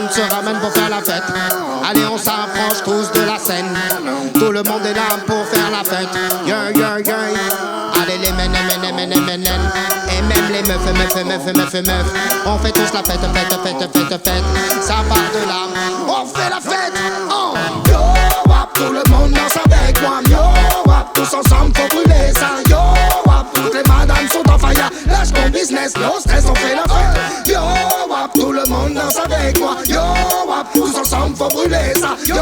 monde se ramène pour faire la fête. Allez, on s'approche tous de la scène. Tout le monde est là pour faire la fête. Yeah, yeah, yeah. Allez, les men. Et même les meufs. On fait tous la fête. Ça part de là. On fait la fête. Oh. Yo, wap, tout le monde danse avec moi. Yo, wap, tous ensemble, faut brûler ça. Yo, wap, toutes les madames sont en fire. Lâche ton business, no stress, on fait la fête. Yo, wap, tout le monde danse avec moi. Yo, wap, tous ensemble, faut brûler ça. Yo,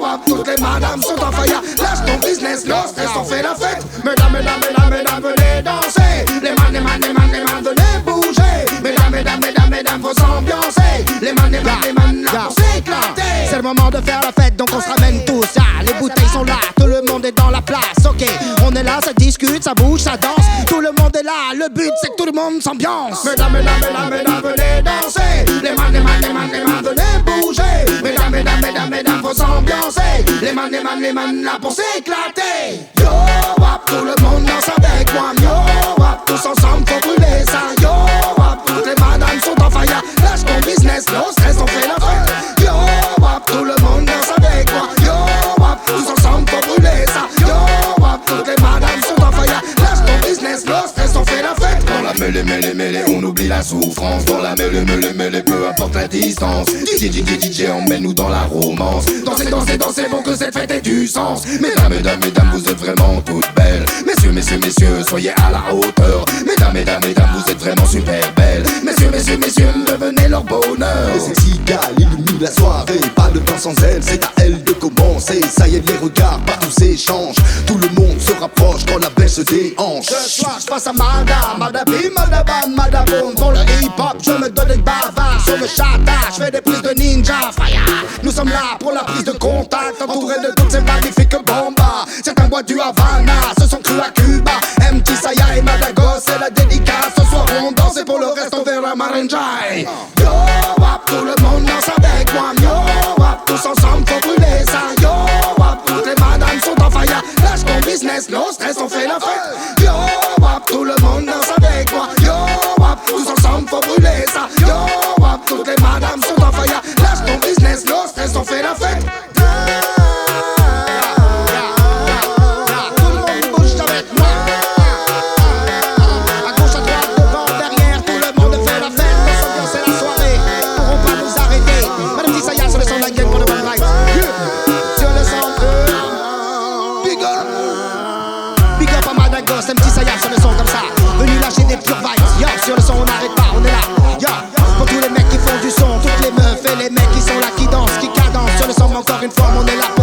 wap, toutes les madames sont en fire. Lâche ton business, no stress, on fait la fête. Mesdames, venez danser. Les man, venez bouger. Mesdames, faut s'ambiancer. Les man, là pour s'éclater. C'est le moment de faire la fête, donc on se ramène tous. Ah, les bouteilles sont là, tout le monde est dans la place. Ok, on est là, ça discute, ça bouge, ça danse. Tout le monde est là, le but c'est que tout le monde s'ambiance. Mesdames, venez danser. Les man, venez bouger. Mesdames, faut s'ambiancer. Les man, là pour s'éclater. Yo, wap, tout le monde danse avec moi. Yo, wap, tous ensemble, faut brûler ça. Yo, wap, toutes les madames sont en fire. Lâche ton business, no stress, on fait la fête. Yo, wap, tout le monde danse avec moi. Yo, wap, tous ensemble, faut brûler ça. Yo, wap, toutes les madames sont en fire. Lâche ton business, no stress, on fait la fête. Dans la mêlée, on oublie la souffrance. Dans la mêlée, peu importe la distance. DJ, emmène-nous dans la romance. Dansez pour que cette fête ait du sens. Mesdames, vous êtes vraiment toutes belles. Messieurs, soyez à la hauteur. Mesdames, vous êtes vraiment super belles. Messieurs, devenez leur bonheur. Les sexy gars illuminent la soirée. Pas de temps sans elle, c'est à elle de commencer. Ça y est, les regards partout s'échangent. Tout le monde se rapproche quand la belle se déhanche. Ce soir, je passe à Madabim. Pour le hip-hop, je me donne une bavard sur le chata. Je fais des prises de ninja. Fire. Nous sommes là pour la prise de contact, entourés de toutes ces magnifiques bombas. Certains bois du Havana se sont crus à Cuba. MT Saya et Madagos, c'est la dédicace. Ce soir on danse et pour le reste on verra Marenjai. Yo, wap, tout le monde danse avec moi. Yo, wap, tous ensemble faut brûler ça. Yo, wap, toutes les madames sont en fire. Lâche ton business, no stress, on fait la fête. Yo, wap, tout le monde danse avec moi. Yo, wap, tous ensemble faut brûler ça. Yo, wap, toutes les madames sont en fire. Lâche ton business, no stress, on fait la fête. Big up à Madagos, un petit Saya sur le son comme ça. Venu lâcher des pure vibes. Yo, sur le son on n'arrête pas, on est là. Yo, pour tous les mecs qui font du son, toutes les meufs et les mecs qui sont là, qui dansent, qui cadencent. Sur le son encore une fois, on est là.